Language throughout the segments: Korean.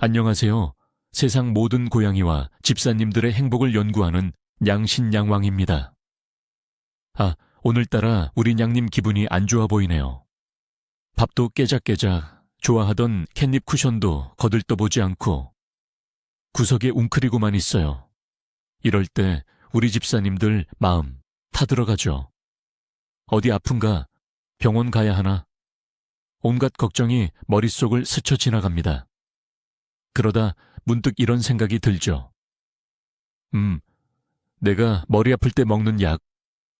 안녕하세요. 세상 모든 고양이와 집사님들의 행복을 연구하는 냥신냥왕입니다. 아, 오늘따라 우리 냥님 기분이 안 좋아 보이네요. 밥도 깨작깨작, 좋아하던 캣닙 쿠션도 거들떠보지 않고 구석에 웅크리고만 있어요. 이럴 때 우리 집사님들 마음 타들어가죠. 어디 아픈가? 병원 가야 하나? 온갖 걱정이 머릿속을 스쳐 지나갑니다. 그러다 문득 이런 생각이 들죠. 내가 머리 아플 때 먹는 약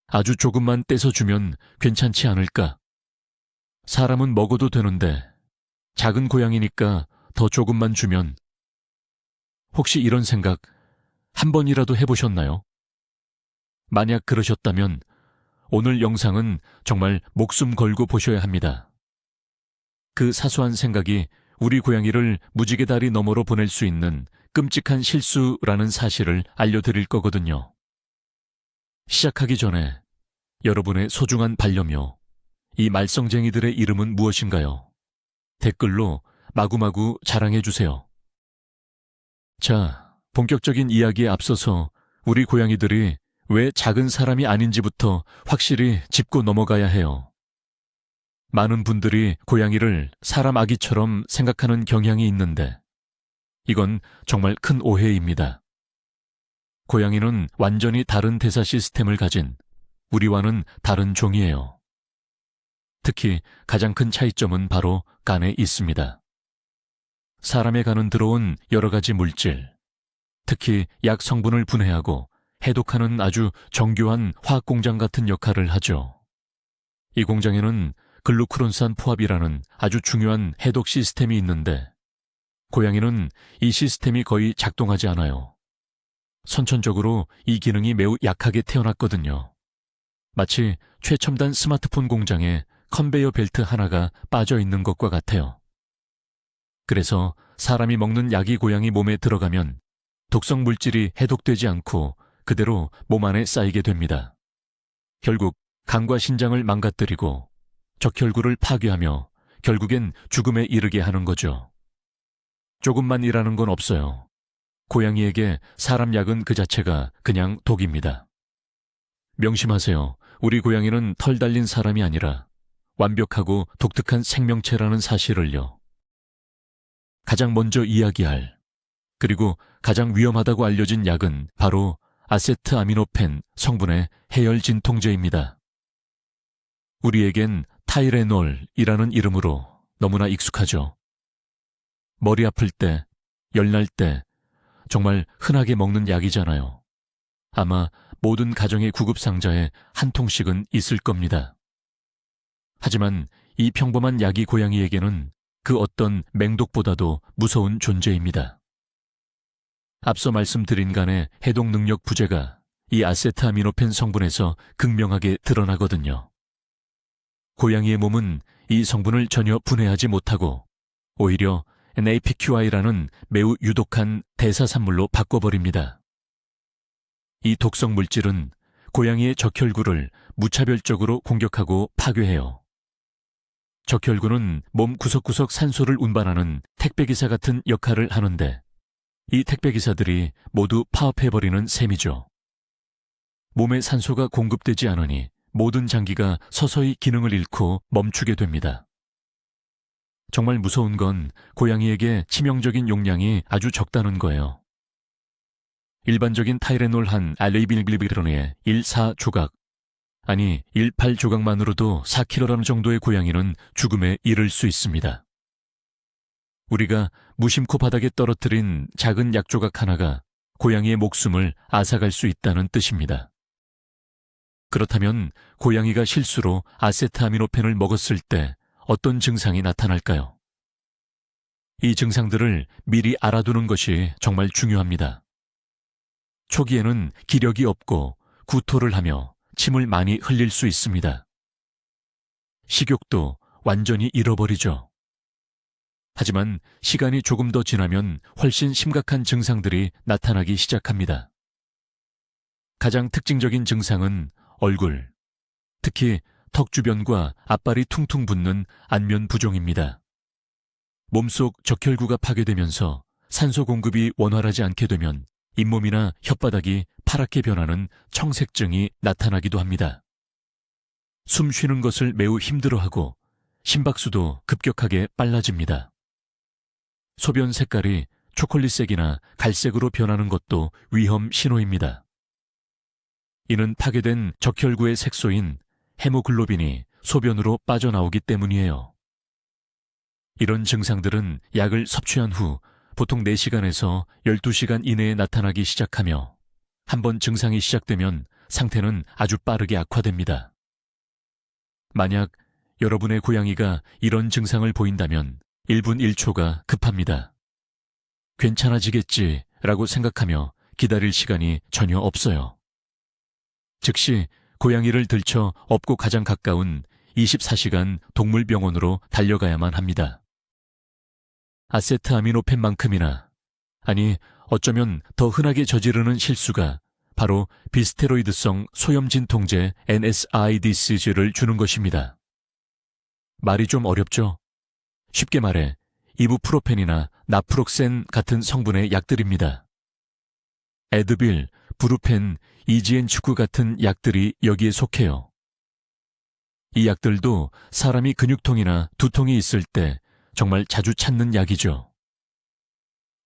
아주 조금만 떼서 주면 괜찮지 않을까? 사람은 먹어도 되는데 작은 고양이니까 더 조금만 주면. 혹시 이런 생각 한 번이라도 해보셨나요? 만약 그러셨다면 오늘 영상은 정말 목숨 걸고 보셔야 합니다. 그 사소한 생각이 우리 고양이를 무지개 다리 너머로 보낼 수 있는 끔찍한 실수라는 사실을 알려드릴 거거든요. 시작하기 전에 여러분의 소중한 반려묘, 이 말썽쟁이들의 이름은 무엇인가요? 댓글로 마구마구 자랑해주세요. 자, 본격적인 이야기에 앞서서 우리 고양이들이 왜 작은 사람이 아닌지부터 확실히 짚고 넘어가야 해요. 많은 분들이 고양이를 사람 아기처럼 생각하는 경향이 있는데 이건 정말 큰 오해입니다. 고양이는 완전히 다른 대사 시스템을 가진 우리와는 다른 종이에요. 특히 가장 큰 차이점은 바로 간에 있습니다. 사람의 간은 들어온 여러 가지 물질, 특히 약 성분을 분해하고 해독하는 아주 정교한 화학공장 같은 역할을 하죠. 이 공장에는 글루크론산 포합이라는 아주 중요한 해독 시스템이 있는데 고양이는 이 시스템이 거의 작동하지 않아요. 선천적으로 이 기능이 매우 약하게 태어났거든요. 마치 최첨단 스마트폰 공장에 컨베이어 벨트 하나가 빠져 있는 것과 같아요. 그래서 사람이 먹는 약이 고양이 몸에 들어가면 독성 물질이 해독되지 않고 그대로 몸 안에 쌓이게 됩니다. 결국 간과 신장을 망가뜨리고 적혈구를 파괴하며 결국엔 죽음에 이르게 하는 거죠. 조금만 일하는 건 없어요. 고양이에게 사람 약은 그 자체가 그냥 독입니다. 명심하세요. 우리 고양이는 털 달린 사람이 아니라 완벽하고 독특한 생명체라는 사실을요. 가장 먼저 이야기할, 그리고 가장 위험하다고 알려진 약은 바로 아세트아미노펜 성분의 해열 진통제입니다. 우리에겐 타이레놀이라는 이름으로 너무나 익숙하죠. 머리 아플 때, 열날 때 정말 흔하게 먹는 약이잖아요. 아마 모든 가정의 구급 상자에 한 통씩은 있을 겁니다. 하지만 이 평범한 약이 고양이에게는 그 어떤 맹독보다도 무서운 존재입니다. 앞서 말씀드린 간의 해독 능력 부재가 이 아세트아미노펜 성분에서 극명하게 드러나거든요. 고양이의 몸은 이 성분을 전혀 분해하지 못하고 오히려 NAPQI라는 매우 유독한 대사산물로 바꿔버립니다. 이 독성 물질은 고양이의 적혈구를 무차별적으로 공격하고 파괴해요. 적혈구는 몸 구석구석 산소를 운반하는 택배기사 같은 역할을 하는데 이 택배기사들이 모두 파업해버리는 셈이죠. 몸에 산소가 공급되지 않으니 모든 장기가 서서히 기능을 잃고 멈추게 됩니다. 정말 무서운 건 고양이에게 치명적인 용량이 아주 적다는 거예요. 일반적인 타이레놀 한 알레이빌빌비론의 1,4조각, 아니 1,8조각만으로도 4kg 정도의 고양이는 죽음에 이를 수 있습니다. 우리가 무심코 바닥에 떨어뜨린 작은 약조각 하나가 고양이의 목숨을 앗아갈 수 있다는 뜻입니다. 그렇다면 고양이가 실수로 아세트아미노펜을 먹었을 때 어떤 증상이 나타날까요? 이 증상들을 미리 알아두는 것이 정말 중요합니다. 초기에는 기력이 없고 구토를 하며 침을 많이 흘릴 수 있습니다. 식욕도 완전히 잃어버리죠. 하지만 시간이 조금 더 지나면 훨씬 심각한 증상들이 나타나기 시작합니다. 가장 특징적인 증상은 얼굴, 특히 턱 주변과 앞발이 퉁퉁 붓는 안면 부종입니다. 몸속 적혈구가 파괴되면서 산소 공급이 원활하지 않게 되면 잇몸이나 혓바닥이 파랗게 변하는 청색증이 나타나기도 합니다. 숨 쉬는 것을 매우 힘들어하고 심박수도 급격하게 빨라집니다. 소변 색깔이 초콜릿색이나 갈색으로 변하는 것도 위험 신호입니다. 이는 파괴된 적혈구의 색소인 헤모글로빈이 소변으로 빠져나오기 때문이에요. 이런 증상들은 약을 섭취한 후 보통 4시간에서 12시간 이내에 나타나기 시작하며 한번 증상이 시작되면 상태는 아주 빠르게 악화됩니다. 만약 여러분의 고양이가 이런 증상을 보인다면 1분 1초가 급합니다. 괜찮아지겠지라고 생각하며 기다릴 시간이 전혀 없어요. 즉시 고양이를 들쳐 업고 가장 가까운 24시간 동물병원으로 달려가야만 합니다. 아세트아미노펜만큼이나, 아니 어쩌면 더 흔하게 저지르는 실수가 바로 비스테로이드성 소염진통제 NSAIDs를 주는 것입니다. 말이 좀 어렵죠? 쉽게 말해 이부프로펜이나 나프록센 같은 성분의 약들입니다. 에드빌, 브루펜, 이지엔축구 같은 약들이 여기에 속해요. 이 약들도 사람이 근육통이나 두통이 있을 때 정말 자주 찾는 약이죠.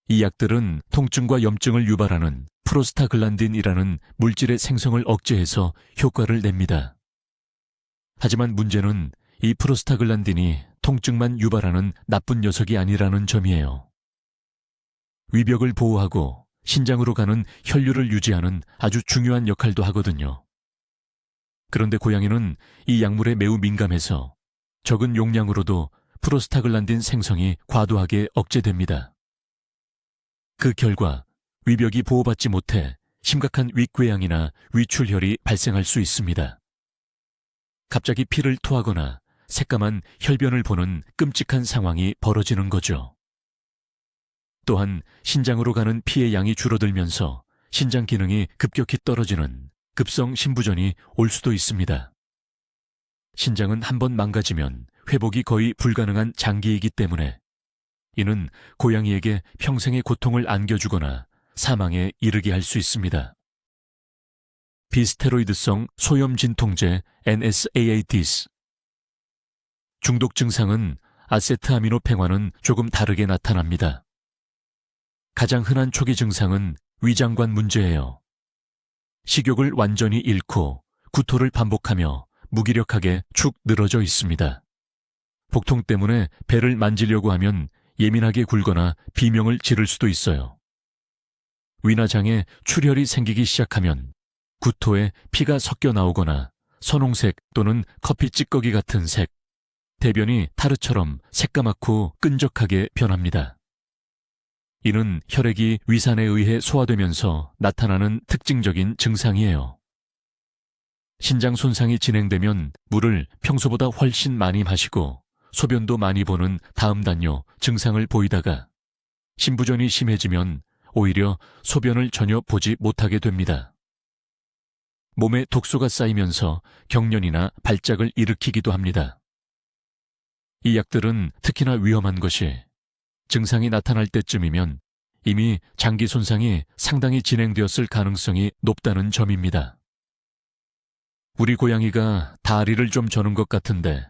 이 약들은 통증과 염증을 유발하는 프로스타글란딘이라는 물질의 생성을 억제해서 효과를 냅니다. 하지만 문제는 이 프로스타글란딘이 통증만 유발하는 나쁜 녀석이 아니라는 점이에요. 위벽을 보호하고 신장으로 가는 혈류를 유지하는 아주 중요한 역할도 하거든요. 그런데 고양이는 이 약물에 매우 민감해서 적은 용량으로도 프로스타글란딘 생성이 과도하게 억제됩니다. 그 결과 위벽이 보호받지 못해 심각한 윗궤양이나 위출혈이 발생할 수 있습니다. 갑자기 피를 토하거나 새까만 혈변을 보는 끔찍한 상황이 벌어지는 거죠. 또한 신장으로 가는 피의 양이 줄어들면서 신장 기능이 급격히 떨어지는 급성 신부전이 올 수도 있습니다. 신장은 한번 망가지면 회복이 거의 불가능한 장기이기 때문에 이는 고양이에게 평생의 고통을 안겨주거나 사망에 이르게 할 수 있습니다. 비스테로이드성 소염진통제 NSAIDs. 중독 증상은 아세트아미노펜과는 조금 다르게 나타납니다. 가장 흔한 초기 증상은 위장관 문제예요. 식욕을 완전히 잃고 구토를 반복하며 무기력하게 축 늘어져 있습니다. 복통 때문에 배를 만지려고 하면 예민하게 굴거나 비명을 지를 수도 있어요. 위나장에 출혈이 생기기 시작하면 구토에 피가 섞여 나오거나 선홍색 또는 커피 찌꺼기 같은 색, 대변이 타르처럼 새까맣고 끈적하게 변합니다. 이는 혈액이 위산에 의해 소화되면서 나타나는 특징적인 증상이에요. 신장 손상이 진행되면 물을 평소보다 훨씬 많이 마시고 소변도 많이 보는 다음 단요 증상을 보이다가 신부전이 심해지면 오히려 소변을 전혀 보지 못하게 됩니다. 몸에 독소가 쌓이면서 경련이나 발작을 일으키기도 합니다. 이 약들은 특히나 위험한 것이 증상이 나타날 때쯤이면 이미 장기 손상이 상당히 진행되었을 가능성이 높다는 점입니다. 우리 고양이가 다리를 좀 저는 것 같은데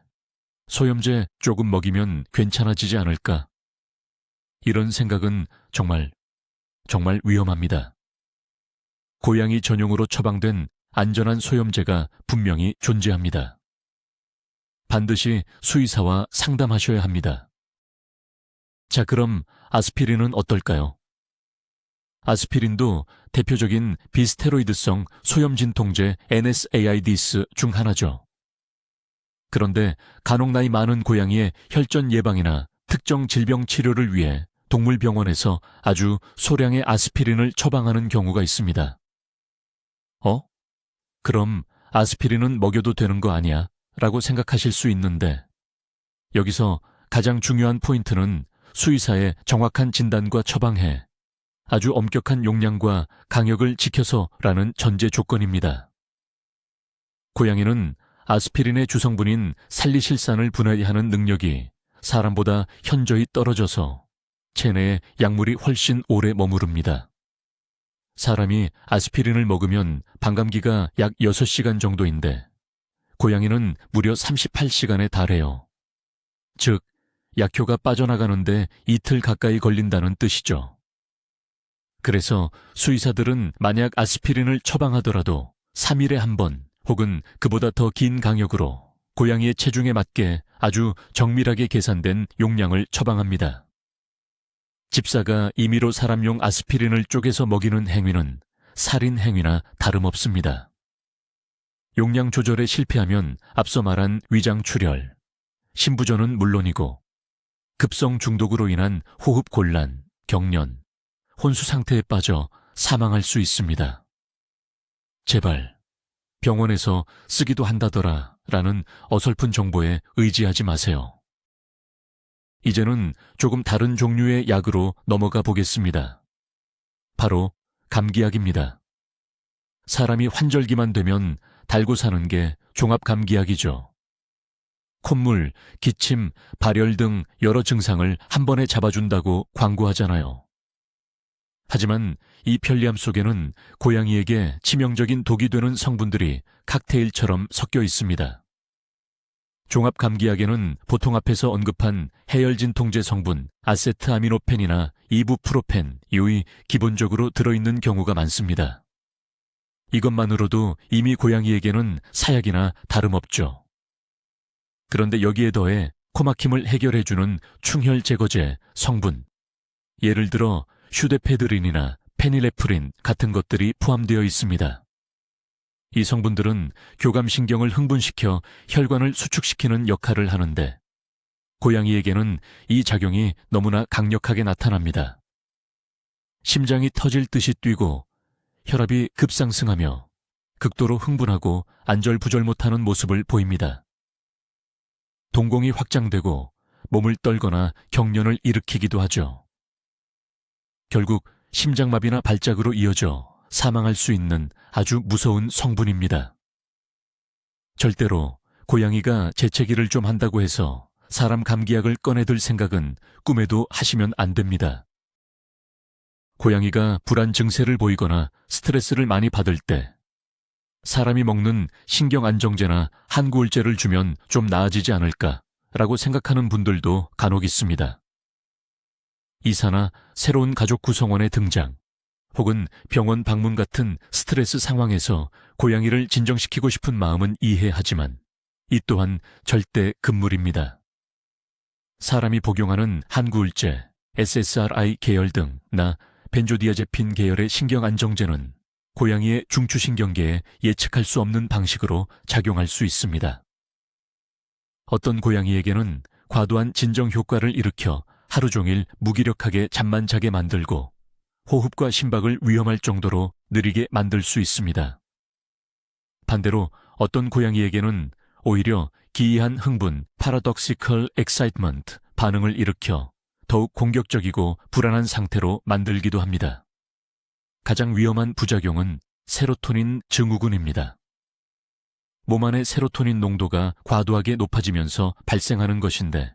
소염제 조금 먹이면 괜찮아지지 않을까? 이런 생각은 정말 위험합니다. 고양이 전용으로 처방된 안전한 소염제가 분명히 존재합니다. 반드시 수의사와 상담하셔야 합니다. 자, 그럼 아스피린은 어떨까요? 아스피린도 대표적인 비스테로이드성 소염진통제 NSAIDs 중 하나죠. 그런데 간혹 나이 많은 고양이의 혈전 예방이나 특정 질병 치료를 위해 동물병원에서 아주 소량의 아스피린을 처방하는 경우가 있습니다. 그럼 아스피린은 먹여도 되는 거 아니야? 라고 생각하실 수 있는데 여기서 가장 중요한 포인트는 수의사의 정확한 진단과 처방해 아주 엄격한 용량과 강역을 지켜서라는 전제 조건입니다. 고양이는 아스피린의 주성분인 살리실산을 분해하는 능력이 사람보다 현저히 떨어져서 체내에 약물이 훨씬 오래 머무릅니다. 사람이 아스피린을 먹으면 반감기가 약 6시간 정도인데 고양이는 무려 38시간에 달해요. 즉, 약효가 빠져나가는데 이틀 가까이 걸린다는 뜻이죠. 그래서 수의사들은 만약 아스피린을 처방하더라도 3일에 한 번 혹은 그보다 더 긴 강역으로 고양이의 체중에 맞게 아주 정밀하게 계산된 용량을 처방합니다. 집사가 임의로 사람용 아스피린을 쪼개서 먹이는 행위는 살인 행위나 다름없습니다. 용량 조절에 실패하면 앞서 말한 위장출혈, 심부전은 물론이고 급성 중독으로 인한 호흡 곤란, 경련, 혼수 상태에 빠져 사망할 수 있습니다. 제발 병원에서 쓰기도 한다더라 라는 어설픈 정보에 의지하지 마세요. 이제는 조금 다른 종류의 약으로 넘어가 보겠습니다. 바로 감기약입니다. 사람이 환절기만 되면 달고 사는 게 종합감기약이죠. 콧물, 기침, 발열 등 여러 증상을 한 번에 잡아준다고 광고하잖아요. 하지만 이 편리함 속에는 고양이에게 치명적인 독이 되는 성분들이 칵테일처럼 섞여 있습니다. 종합감기약에는 보통 앞에서 언급한 해열진통제 성분 아세트아미노펜이나 이부프로펜, 이의 기본적으로 들어있는 경우가 많습니다. 이것만으로도 이미 고양이에게는 사약이나 다름없죠. 그런데 여기에 더해 코막힘을 해결해주는 충혈 제거제 성분, 예를 들어 휴데페드린이나 페닐에프린 같은 것들이 포함되어 있습니다. 이 성분들은 교감신경을 흥분시켜 혈관을 수축시키는 역할을 하는데 고양이에게는 이 작용이 너무나 강력하게 나타납니다. 심장이 터질 듯이 뛰고 혈압이 급상승하며 극도로 흥분하고 안절부절 못하는 모습을 보입니다. 동공이 확장되고 몸을 떨거나 경련을 일으키기도 하죠. 결국 심장마비나 발작으로 이어져 사망할 수 있는 아주 무서운 성분입니다. 절대로 고양이가 재채기를 좀 한다고 해서 사람 감기약을 꺼내들 생각은 꿈에도 하시면 안 됩니다. 고양이가 불안 증세를 보이거나 스트레스를 많이 받을 때 사람이 먹는 신경안정제나 한구울제를 주면 좀 나아지지 않을까라고 생각하는 분들도 간혹 있습니다. 이사나 새로운 가족 구성원의 등장, 혹은 병원 방문 같은 스트레스 상황에서 고양이를 진정시키고 싶은 마음은 이해하지만 이 또한 절대 금물입니다. 사람이 복용하는 한구울제, SSRI 계열 등나 벤조디아제핀 계열의 신경안정제는 고양이의 중추신경계에 예측할 수 없는 방식으로 작용할 수 있습니다. 어떤 고양이에게는 과도한 진정 효과를 일으켜 하루 종일 무기력하게 잠만 자게 만들고 호흡과 심박을 위험할 정도로 느리게 만들 수 있습니다. 반대로 어떤 고양이에게는 오히려 기이한 흥분, paradoxical excitement 반응을 일으켜 더욱 공격적이고 불안한 상태로 만들기도 합니다. 가장 위험한 부작용은 세로토닌 증후군입니다. 몸 안의 세로토닌 농도가 과도하게 높아지면서 발생하는 것인데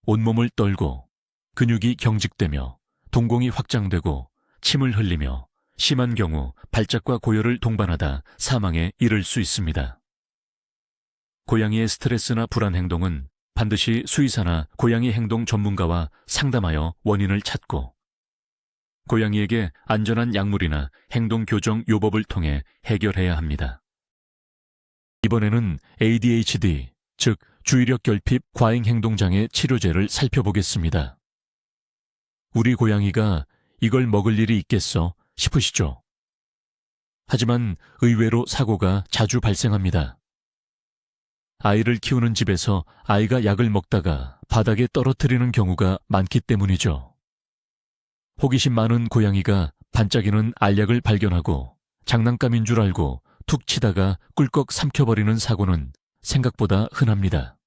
온몸을 떨고 근육이 경직되며 동공이 확장되고 침을 흘리며 심한 경우 발작과 고열을 동반하다 사망에 이를 수 있습니다. 고양이의 스트레스나 불안 행동은 반드시 수의사나 고양이 행동 전문가와 상담하여 원인을 찾고 고양이에게 안전한 약물이나 행동 교정 요법을 통해 해결해야 합니다. 이번에는 ADHD, 즉 주의력 결핍 과잉 행동장애 치료제를 살펴보겠습니다. 우리 고양이가 이걸 먹을 일이 있겠어 싶으시죠? 하지만 의외로 사고가 자주 발생합니다. 아이를 키우는 집에서 아이가 약을 먹다가 바닥에 떨어뜨리는 경우가 많기 때문이죠. 호기심 많은 고양이가 반짝이는 알약을 발견하고 장난감인 줄 알고 툭 치다가 꿀꺽 삼켜버리는 사고는 생각보다 흔합니다.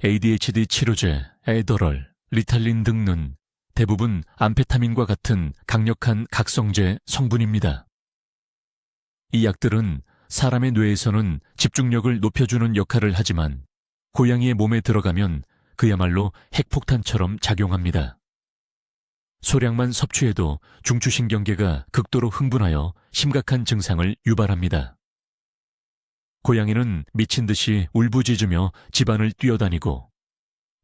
ADHD 치료제, 에더럴, 리탈린 등은 대부분 암페타민과 같은 강력한 각성제 성분입니다. 이 약들은 사람의 뇌에서는 집중력을 높여주는 역할을 하지만 고양이의 몸에 들어가면 그야말로 핵폭탄처럼 작용합니다. 소량만 섭취해도 중추신경계가 극도로 흥분하여 심각한 증상을 유발합니다. 고양이는 미친 듯이 울부짖으며 집안을 뛰어다니고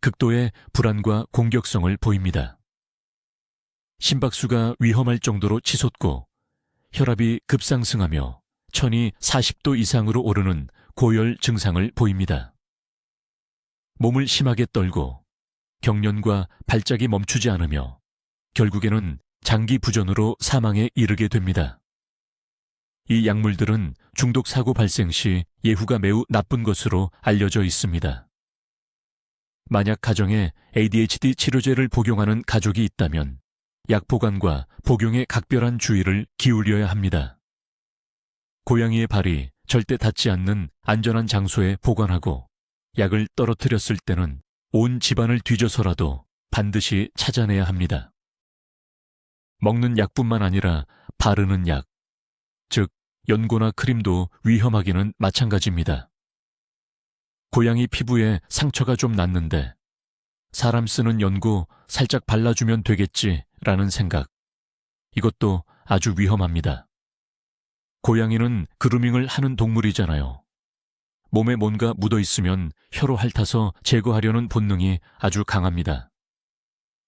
극도의 불안과 공격성을 보입니다. 심박수가 위험할 정도로 치솟고 혈압이 급상승하며 천이 40도 이상으로 오르는 고열 증상을 보입니다. 몸을 심하게 떨고 경련과 발작이 멈추지 않으며 결국에는 장기 부전으로 사망에 이르게 됩니다. 이 약물들은 중독 사고 발생 시 예후가 매우 나쁜 것으로 알려져 있습니다. 만약 가정에 ADHD 치료제를 복용하는 가족이 있다면 약 보관과 복용에 각별한 주의를 기울여야 합니다. 고양이의 발이 절대 닿지 않는 안전한 장소에 보관하고 약을 떨어뜨렸을 때는 온 집안을 뒤져서라도 반드시 찾아내야 합니다. 먹는 약뿐만 아니라 바르는 약, 즉 연고나 크림도 위험하기는 마찬가지입니다. 고양이 피부에 상처가 좀 났는데 사람 쓰는 연고 살짝 발라주면 되겠지라는 생각, 이것도 아주 위험합니다. 고양이는 그루밍을 하는 동물이잖아요. 몸에 뭔가 묻어있으면 혀로 핥아서 제거하려는 본능이 아주 강합니다.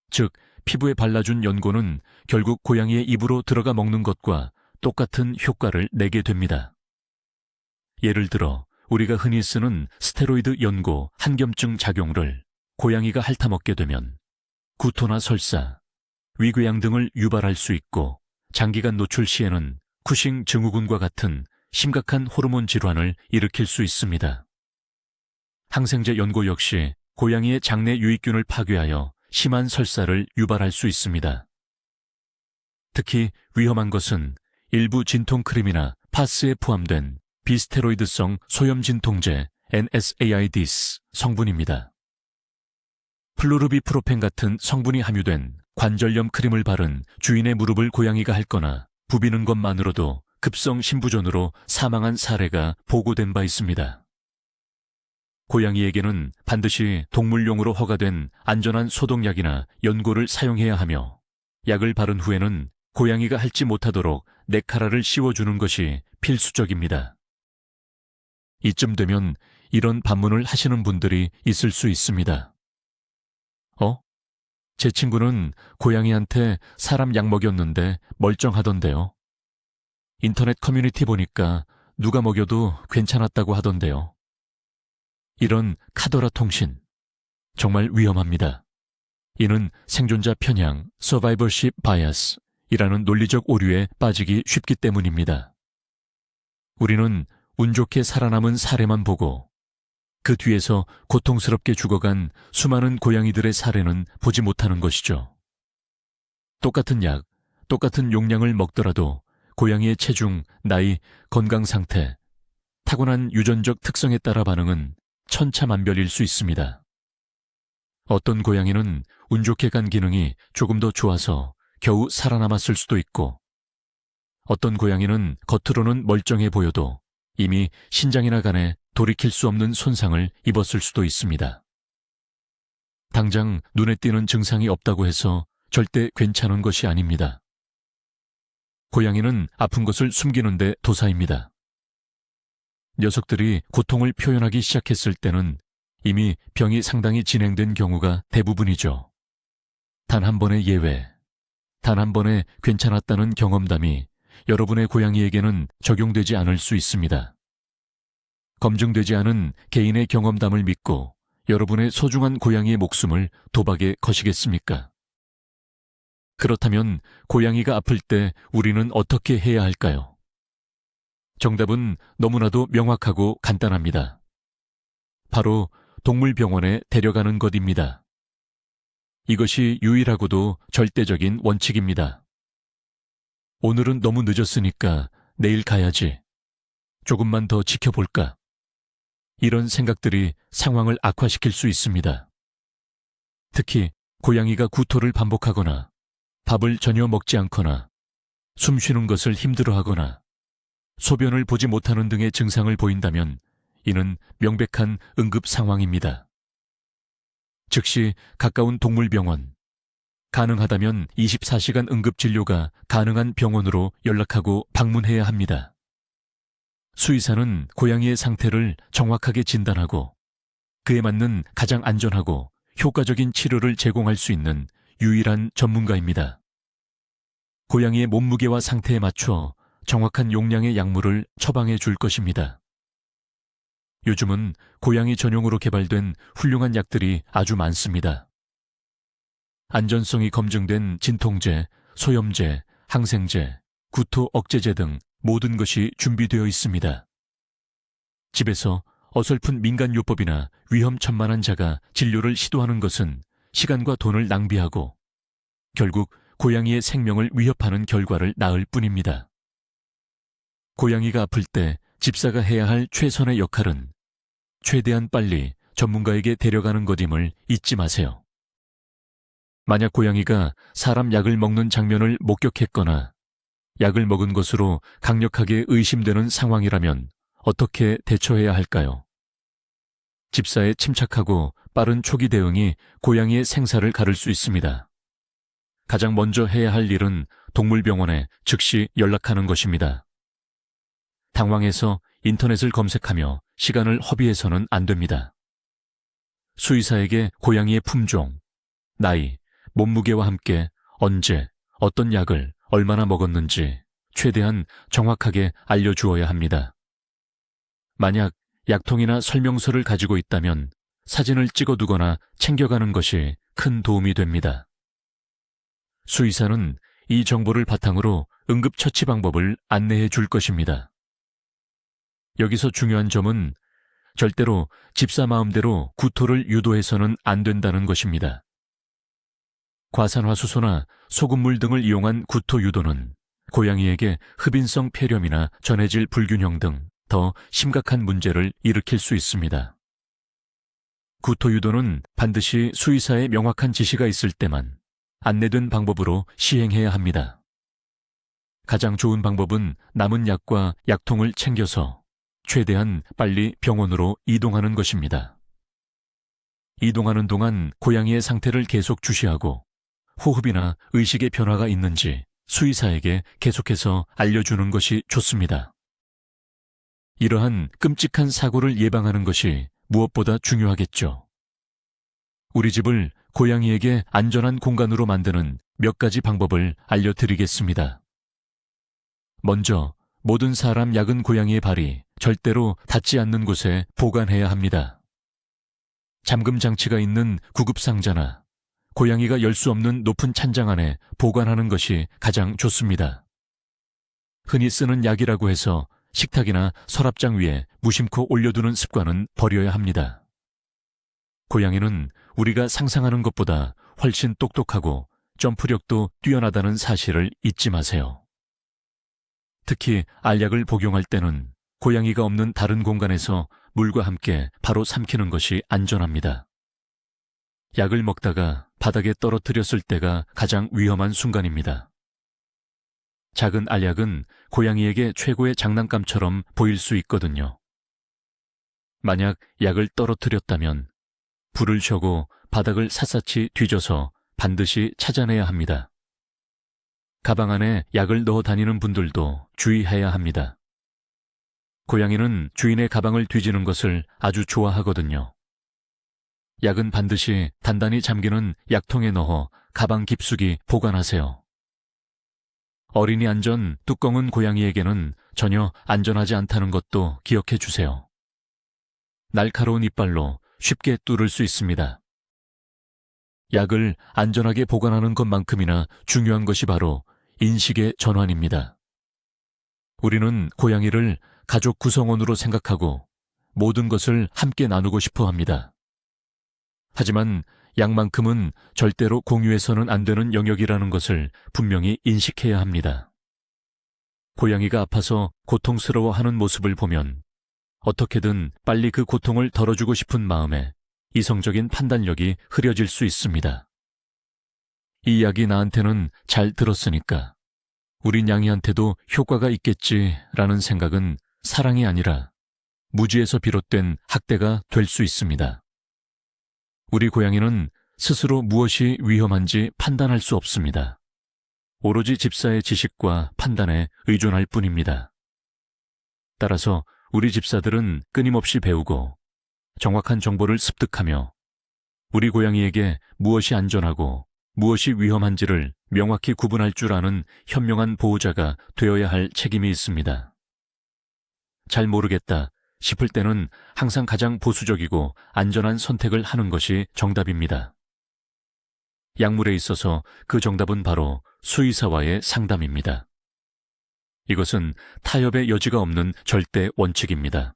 즉, 피부에 발라준 연고는 결국 고양이의 입으로 들어가 먹는 것과 똑같은 효과를 내게 됩니다. 예를 들어 우리가 흔히 쓰는 스테로이드 연고 한 겸증 작용을 고양이가 핥아먹게 되면 구토나 설사, 위궤양 등을 유발할 수 있고 장기간 노출 시에는 쿠싱 증후군과 같은 심각한 호르몬 질환을 일으킬 수 있습니다. 항생제 연고 역시 고양이의 장내 유익균을 파괴하여 심한 설사를 유발할 수 있습니다. 특히 위험한 것은 일부 진통크림이나 파스에 포함된 비스테로이드성 소염진통제 NSAIDs 성분입니다. 플루르비프로펜 같은 성분이 함유된 관절염 크림을 바른 주인의 무릎을 고양이가 핥거나 부비는 것만으로도 급성 심부전으로 사망한 사례가 보고된 바 있습니다. 고양이에게는 반드시 동물용으로 허가된 안전한 소독약이나 연고를 사용해야 하며 약을 바른 후에는 고양이가 핥지 못하도록 네카라를 씌워주는 것이 필수적입니다. 이쯤 되면 이런 반문을 하시는 분들이 있을 수 있습니다. 제 친구는 고양이한테 사람 약 먹였는데 멀쩡하던데요. 인터넷 커뮤니티 보니까 누가 먹여도 괜찮았다고 하던데요. 이런 카더라 통신, 정말 위험합니다. 이는 생존자 편향, survivorship bias이라는 논리적 오류에 빠지기 쉽기 때문입니다. 우리는 운 좋게 살아남은 사례만 보고 그 뒤에서 고통스럽게 죽어간 수많은 고양이들의 사례는 보지 못하는 것이죠. 똑같은 약, 똑같은 용량을 먹더라도 고양이의 체중, 나이, 건강 상태, 타고난 유전적 특성에 따라 반응은 천차만별일 수 있습니다. 어떤 고양이는 운 좋게 간 기능이 조금 더 좋아서 겨우 살아남았을 수도 있고, 어떤 고양이는 겉으로는 멀쩡해 보여도 이미 신장이나 간에 돌이킬 수 없는 손상을 입었을 수도 있습니다. 당장 눈에 띄는 증상이 없다고 해서 절대 괜찮은 것이 아닙니다. 고양이는 아픈 것을 숨기는데 도사입니다. 녀석들이 고통을 표현하기 시작했을 때는 이미 병이 상당히 진행된 경우가 대부분이죠. 단 한 번의 예외, 단 한 번의 괜찮았다는 경험담이 여러분의 고양이에게는 적용되지 않을 수 있습니다. 검증되지 않은 개인의 경험담을 믿고 여러분의 소중한 고양이의 목숨을 도박에 거시겠습니까? 그렇다면 고양이가 아플 때 우리는 어떻게 해야 할까요? 정답은 너무나도 명확하고 간단합니다. 바로 동물병원에 데려가는 것입니다. 이것이 유일하고도 절대적인 원칙입니다. 오늘은 너무 늦었으니까 내일 가야지. 조금만 더 지켜볼까? 이런 생각들이 상황을 악화시킬 수 있습니다. 특히 고양이가 구토를 반복하거나 밥을 전혀 먹지 않거나 숨 쉬는 것을 힘들어하거나 소변을 보지 못하는 등의 증상을 보인다면 이는 명백한 응급 상황입니다. 즉시 가까운 동물병원, 가능하다면 24시간 응급진료가 가능한 병원으로 연락하고 방문해야 합니다. 수의사는 고양이의 상태를 정확하게 진단하고 그에 맞는 가장 안전하고 효과적인 치료를 제공할 수 있는 유일한 전문가입니다. 고양이의 몸무게와 상태에 맞춰 정확한 용량의 약물을 처방해 줄 것입니다. 요즘은 고양이 전용으로 개발된 훌륭한 약들이 아주 많습니다. 안전성이 검증된 진통제, 소염제, 항생제, 구토 억제제 등 모든 것이 준비되어 있습니다. 집에서 어설픈 민간요법이나 위험천만한 자가 진료를 시도하는 것은 시간과 돈을 낭비하고 결국 고양이의 생명을 위협하는 결과를 낳을 뿐입니다. 고양이가 아플 때 집사가 해야 할 최선의 역할은 최대한 빨리 전문가에게 데려가는 것임을 잊지 마세요. 만약 고양이가 사람 약을 먹는 장면을 목격했거나 약을 먹은 것으로 강력하게 의심되는 상황이라면 어떻게 대처해야 할까요? 집사의 침착하고 빠른 초기 대응이 고양이의 생사를 가를 수 있습니다. 가장 먼저 해야 할 일은 동물병원에 즉시 연락하는 것입니다. 당황해서 인터넷을 검색하며 시간을 허비해서는 안 됩니다. 수의사에게 고양이의 품종, 나이, 몸무게와 함께 언제, 어떤 약을 얼마나 먹었는지 최대한 정확하게 알려주어야 합니다. 만약 약통이나 설명서를 가지고 있다면 사진을 찍어두거나 챙겨가는 것이 큰 도움이 됩니다. 수의사는 이 정보를 바탕으로 응급처치 방법을 안내해 줄 것입니다. 여기서 중요한 점은 절대로 집사 마음대로 구토를 유도해서는 안 된다는 것입니다. 과산화수소나 소금물 등을 이용한 구토 유도는 고양이에게 흡인성 폐렴이나 전해질 불균형 등 더 심각한 문제를 일으킬 수 있습니다. 구토 유도는 반드시 수의사의 명확한 지시가 있을 때만 안내된 방법으로 시행해야 합니다. 가장 좋은 방법은 남은 약과 약통을 챙겨서 최대한 빨리 병원으로 이동하는 것입니다. 이동하는 동안 고양이의 상태를 계속 주시하고 호흡이나 의식의 변화가 있는지 수의사에게 계속해서 알려주는 것이 좋습니다. 이러한 끔찍한 사고를 예방하는 것이 무엇보다 중요하겠죠. 우리 집을 고양이에게 안전한 공간으로 만드는 몇 가지 방법을 알려드리겠습니다. 먼저 모든 사람 약은 고양이의 발이 절대로 닿지 않는 곳에 보관해야 합니다. 잠금 장치가 있는 구급상자나 고양이가 열 수 없는 높은 찬장 안에 보관하는 것이 가장 좋습니다. 흔히 쓰는 약이라고 해서 식탁이나 서랍장 위에 무심코 올려두는 습관은 버려야 합니다. 고양이는 우리가 상상하는 것보다 훨씬 똑똑하고 점프력도 뛰어나다는 사실을 잊지 마세요. 특히 알약을 복용할 때는 고양이가 없는 다른 공간에서 물과 함께 바로 삼키는 것이 안전합니다. 약을 먹다가 바닥에 떨어뜨렸을 때가 가장 위험한 순간입니다. 작은 알약은 고양이에게 최고의 장난감처럼 보일 수 있거든요. 만약 약을 떨어뜨렸다면 불을 켜고 바닥을 샅샅이 뒤져서 반드시 찾아내야 합니다. 가방 안에 약을 넣어 다니는 분들도 주의해야 합니다. 고양이는 주인의 가방을 뒤지는 것을 아주 좋아하거든요. 약은 반드시 단단히 잠기는 약통에 넣어 가방 깊숙이 보관하세요. 어린이 안전 뚜껑은 고양이에게는 전혀 안전하지 않다는 것도 기억해 주세요. 날카로운 이빨로 쉽게 뚫을 수 있습니다. 약을 안전하게 보관하는 것만큼이나 중요한 것이 바로 인식의 전환입니다. 우리는 고양이를 가족 구성원으로 생각하고 모든 것을 함께 나누고 싶어 합니다. 하지만 약만큼은 절대로 공유해서는 안 되는 영역이라는 것을 분명히 인식해야 합니다. 고양이가 아파서 고통스러워하는 모습을 보면 어떻게든 빨리 그 고통을 덜어주고 싶은 마음에 이성적인 판단력이 흐려질 수 있습니다. 이 약이 나한테는 잘 들었으니까 우리 냥이한테도 효과가 있겠지라는 생각은 사랑이 아니라 무지에서 비롯된 학대가 될 수 있습니다. 우리 고양이는 스스로 무엇이 위험한지 판단할 수 없습니다. 오로지 집사의 지식과 판단에 의존할 뿐입니다. 따라서 우리 집사들은 끊임없이 배우고 정확한 정보를 습득하며 우리 고양이에게 무엇이 안전하고 무엇이 위험한지를 명확히 구분할 줄 아는 현명한 보호자가 되어야 할 책임이 있습니다. 잘 모르겠다 싶을 때는 항상 가장 보수적이고 안전한 선택을 하는 것이 정답입니다. 약물에 있어서 그 정답은 바로 수의사와의 상담입니다. 이것은 타협의 여지가 없는 절대 원칙입니다.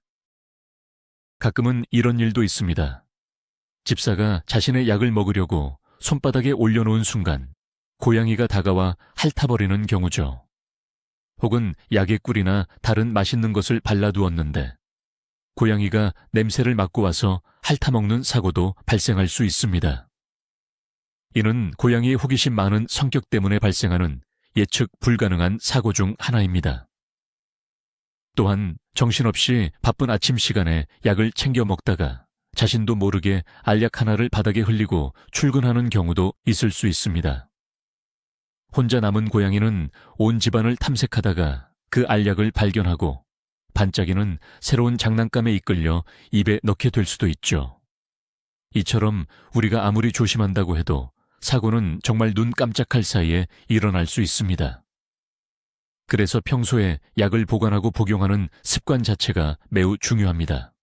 가끔은 이런 일도 있습니다. 집사가 자신의 약을 먹으려고 손바닥에 올려놓은 순간 고양이가 다가와 핥아버리는 경우죠. 혹은 약의 꿀이나 다른 맛있는 것을 발라두었는데 고양이가 냄새를 맡고 와서 핥아먹는 사고도 발생할 수 있습니다. 이는 고양이의 호기심 많은 성격 때문에 발생하는 예측 불가능한 사고 중 하나입니다. 또한 정신없이 바쁜 아침 시간에 약을 챙겨 먹다가 자신도 모르게 알약 하나를 바닥에 흘리고 출근하는 경우도 있을 수 있습니다. 혼자 남은 고양이는 온 집안을 탐색하다가 그 알약을 발견하고 반짝이는 새로운 장난감에 이끌려 입에 넣게 될 수도 있죠. 이처럼 우리가 아무리 조심한다고 해도 사고는 정말 눈 깜짝할 사이에 일어날 수 있습니다. 그래서 평소에 약을 보관하고 복용하는 습관 자체가 매우 중요합니다.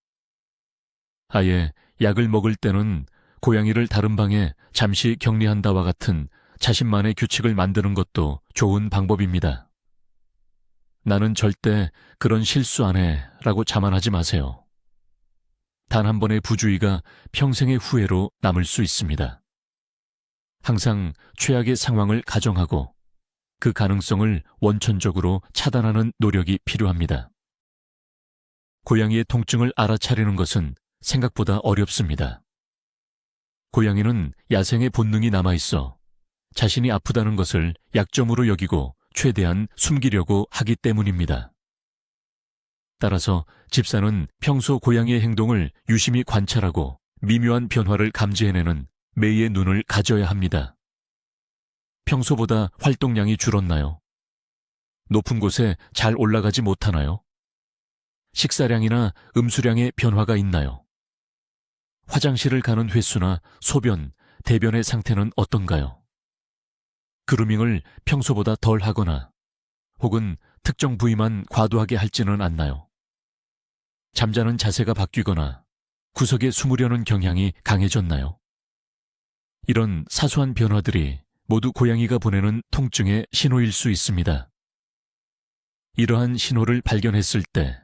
아예 약을 먹을 때는 고양이를 다른 방에 잠시 격리한다와 같은 자신만의 규칙을 만드는 것도 좋은 방법입니다. 나는 절대 그런 실수 안 해 라고 자만하지 마세요. 단 한 번의 부주의가 평생의 후회로 남을 수 있습니다. 항상 최악의 상황을 가정하고 그 가능성을 원천적으로 차단하는 노력이 필요합니다. 고양이의 통증을 알아차리는 것은 생각보다 어렵습니다. 고양이는 야생의 본능이 남아있어 자신이 아프다는 것을 약점으로 여기고 최대한 숨기려고 하기 때문입니다. 따라서 집사는 평소 고양이의 행동을 유심히 관찰하고 미묘한 변화를 감지해내는 매의 눈을 가져야 합니다. 평소보다 활동량이 줄었나요? 높은 곳에 잘 올라가지 못하나요? 식사량이나 음수량의 변화가 있나요? 화장실을 가는 횟수나 소변, 대변의 상태는 어떤가요? 그루밍을 평소보다 덜 하거나 혹은 특정 부위만 과도하게 할지는 않나요? 잠자는 자세가 바뀌거나 구석에 숨으려는 경향이 강해졌나요? 이런 사소한 변화들이 모두 고양이가 보내는 통증의 신호일 수 있습니다. 이러한 신호를 발견했을 때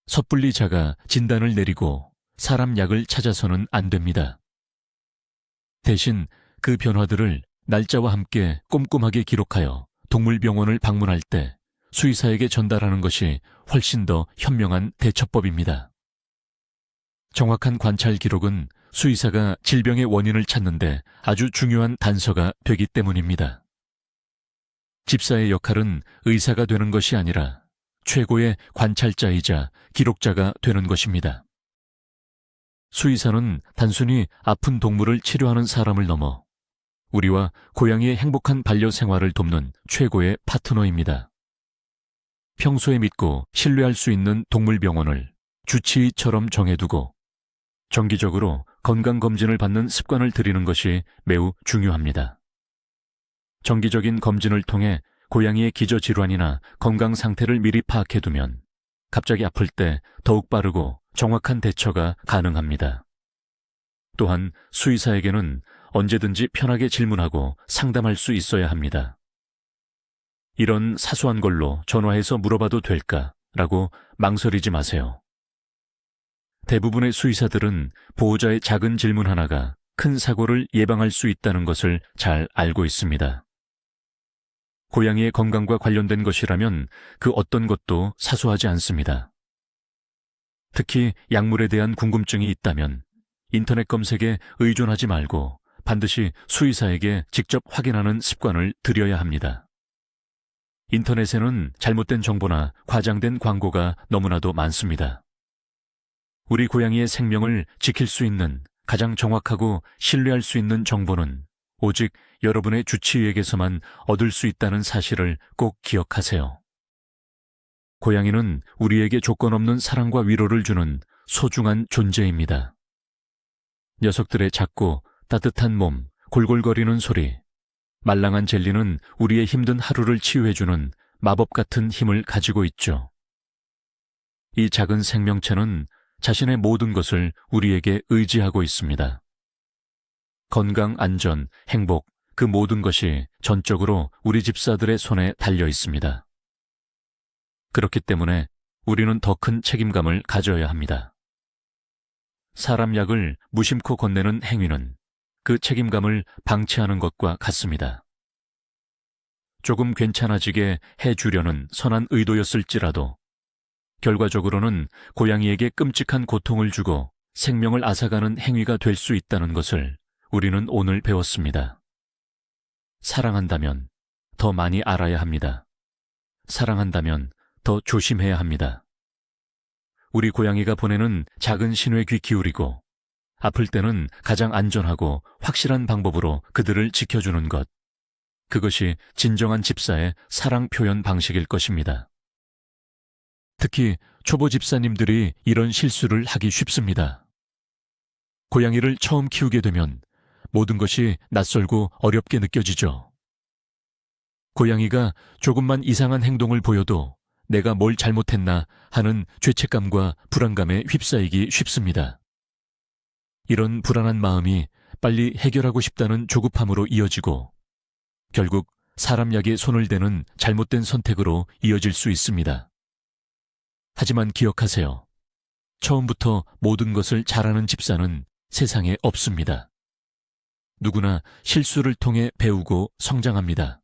섣불리 자가 진단을 내리고 사람 약을 찾아서는 안 됩니다. 대신 그 변화들을 날짜와 함께 꼼꼼하게 기록하여 동물병원을 방문할 때 수의사에게 전달하는 것이 훨씬 더 현명한 대처법입니다. 정확한 관찰 기록은 수의사가 질병의 원인을 찾는데 아주 중요한 단서가 되기 때문입니다. 집사의 역할은 의사가 되는 것이 아니라 최고의 관찰자이자 기록자가 되는 것입니다. 수의사는 단순히 아픈 동물을 치료하는 사람을 넘어 우리와 고양이의 행복한 반려생활을 돕는 최고의 파트너입니다. 평소에 믿고 신뢰할 수 있는 동물병원을 주치의처럼 정해두고 정기적으로 건강검진을 받는 습관을 들이는 것이 매우 중요합니다. 정기적인 검진을 통해 고양이의 기저질환이나 건강 상태를 미리 파악해두면 갑자기 아플 때 더욱 빠르고 정확한 대처가 가능합니다. 또한 수의사에게는 언제든지 편하게 질문하고 상담할 수 있어야 합니다. 이런 사소한 걸로 전화해서 물어봐도 될까라고 망설이지 마세요. 대부분의 수의사들은 보호자의 작은 질문 하나가 큰 사고를 예방할 수 있다는 것을 잘 알고 있습니다. 고양이의 건강과 관련된 것이라면 그 어떤 것도 사소하지 않습니다. 특히 약물에 대한 궁금증이 있다면 인터넷 검색에 의존하지 말고 반드시 수의사에게 직접 확인하는 습관을 들여야 합니다. 인터넷에는 잘못된 정보나 과장된 광고가 너무나도 많습니다. 우리 고양이의 생명을 지킬 수 있는 가장 정확하고 신뢰할 수 있는 정보는 오직 여러분의 주치의에게서만 얻을 수 있다는 사실을 꼭 기억하세요. 고양이는 우리에게 조건 없는 사랑과 위로를 주는 소중한 존재입니다. 녀석들의 작고 따뜻한 몸, 골골거리는 소리, 말랑한 젤리는 우리의 힘든 하루를 치유해주는 마법 같은 힘을 가지고 있죠. 이 작은 생명체는 자신의 모든 것을 우리에게 의지하고 있습니다. 건강, 안전, 행복, 그 모든 것이 전적으로 우리 집사들의 손에 달려 있습니다. 그렇기 때문에 우리는 더 큰 책임감을 가져야 합니다. 사람 약을 무심코 건네는 행위는 그 책임감을 방치하는 것과 같습니다. 조금 괜찮아지게 해주려는 선한 의도였을지라도 결과적으로는 고양이에게 끔찍한 고통을 주고 생명을 앗아가는 행위가 될 수 있다는 것을 우리는 오늘 배웠습니다. 사랑한다면 더 많이 알아야 합니다. 사랑한다면 더 조심해야 합니다. 우리 고양이가 보내는 작은 신호에 귀 기울이고 아플 때는 가장 안전하고 확실한 방법으로 그들을 지켜주는 것. 그것이 진정한 집사의 사랑 표현 방식일 것입니다. 특히 초보 집사님들이 이런 실수를 하기 쉽습니다. 고양이를 처음 키우게 되면 모든 것이 낯설고 어렵게 느껴지죠. 고양이가 조금만 이상한 행동을 보여도 내가 뭘 잘못했나 하는 죄책감과 불안감에 휩싸이기 쉽습니다. 이런 불안한 마음이 빨리 해결하고 싶다는 조급함으로 이어지고 결국 사람 약에 손을 대는 잘못된 선택으로 이어질 수 있습니다. 하지만 기억하세요. 처음부터 모든 것을 잘하는 집사는 세상에 없습니다. 누구나 실수를 통해 배우고 성장합니다.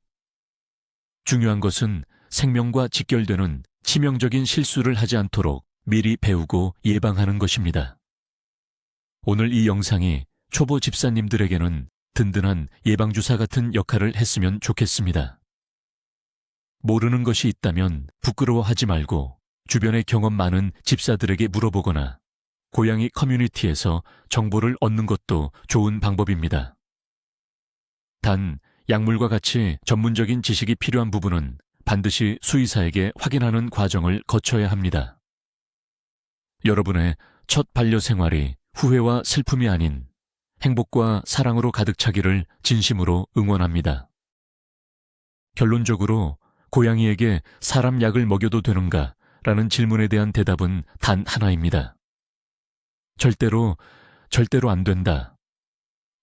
중요한 것은 생명과 직결되는 치명적인 실수를 하지 않도록 미리 배우고 예방하는 것입니다. 오늘 이 영상이 초보 집사님들에게는 든든한 예방주사 같은 역할을 했으면 좋겠습니다. 모르는 것이 있다면 부끄러워하지 말고 주변에 경험 많은 집사들에게 물어보거나 고양이 커뮤니티에서 정보를 얻는 것도 좋은 방법입니다. 단, 약물과 같이 전문적인 지식이 필요한 부분은 반드시 수의사에게 확인하는 과정을 거쳐야 합니다. 여러분의 첫 반려생활이 후회와 슬픔이 아닌 행복과 사랑으로 가득 차기를 진심으로 응원합니다. 결론적으로 고양이에게 사람 약을 먹여도 되는가? 라는 질문에 대한 대답은 단 하나입니다. 절대로 안 된다.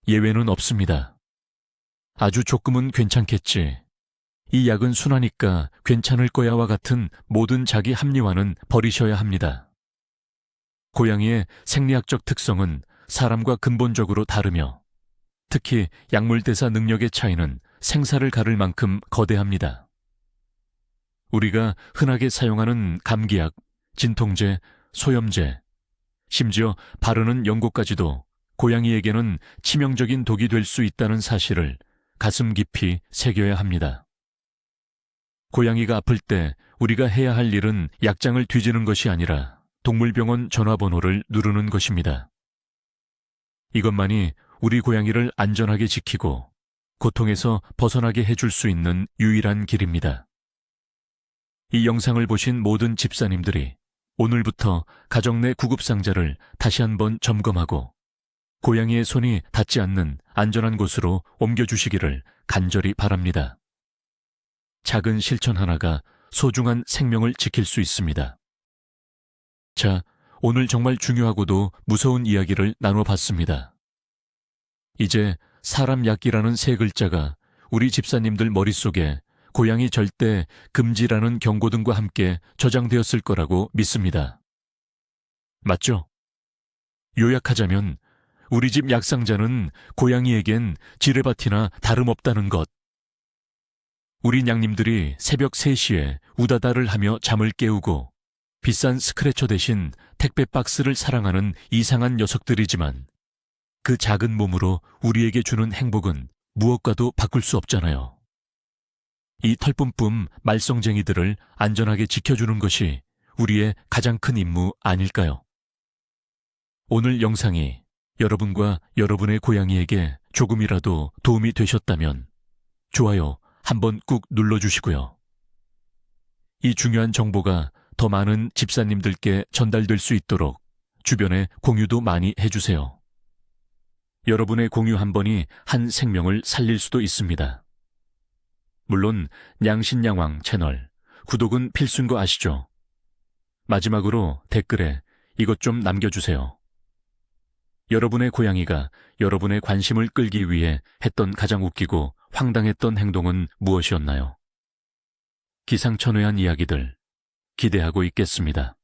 예외는 없습니다. 아주 조금은 괜찮겠지. 이 약은 순하니까 괜찮을 거야와 같은 모든 자기 합리화는 버리셔야 합니다. 고양이의 생리학적 특성은 사람과 근본적으로 다르며 특히 약물 대사 능력의 차이는 생사를 가를 만큼 거대합니다. 우리가 흔하게 사용하는 감기약, 진통제, 소염제, 심지어 바르는 연고까지도 고양이에게는 치명적인 독이 될 수 있다는 사실을 가슴 깊이 새겨야 합니다. 고양이가 아플 때 우리가 해야 할 일은 약장을 뒤지는 것이 아니라 동물병원 전화번호를 누르는 것입니다. 이것만이 우리 고양이를 안전하게 지키고 고통에서 벗어나게 해줄 수 있는 유일한 길입니다. 이 영상을 보신 모든 집사님들이 오늘부터 가정 내 구급상자를 다시 한번 점검하고 고양이의 손이 닿지 않는 안전한 곳으로 옮겨주시기를 간절히 바랍니다. 작은 실천 하나가 소중한 생명을 지킬 수 있습니다. 자, 오늘 정말 중요하고도 무서운 이야기를 나눠봤습니다. 이제 사람 약이라는 세 글자가 우리 집사님들 머릿속에 고양이 절대 금지라는 경고등과 함께 저장되었을 거라고 믿습니다. 맞죠? 요약하자면 우리 집 약상자는 고양이에겐 지뢰밭이나 다름없다는 것. 우리 냥님들이 새벽 3시에 우다다를 하며 잠을 깨우고 비싼 스크래처 대신 택배 박스를 사랑하는 이상한 녀석들이지만 그 작은 몸으로 우리에게 주는 행복은 무엇과도 바꿀 수 없잖아요. 이 털뿜뿜 말썽쟁이들을 안전하게 지켜주는 것이 우리의 가장 큰 임무 아닐까요? 오늘 영상이 여러분과 여러분의 고양이에게 조금이라도 도움이 되셨다면 좋아요 한번 꾹 눌러주시고요. 이 중요한 정보가 더 많은 집사님들께 전달될 수 있도록 주변에 공유도 많이 해주세요. 여러분의 공유 한 번이 한 생명을 살릴 수도 있습니다. 물론 냥신냥왕 채널 구독은 필수인 거 아시죠? 마지막으로 댓글에 이것 좀 남겨주세요. 여러분의 고양이가 여러분의 관심을 끌기 위해 했던 가장 웃기고 황당했던 행동은 무엇이었나요? 기상천외한 이야기들 기대하고 있겠습니다.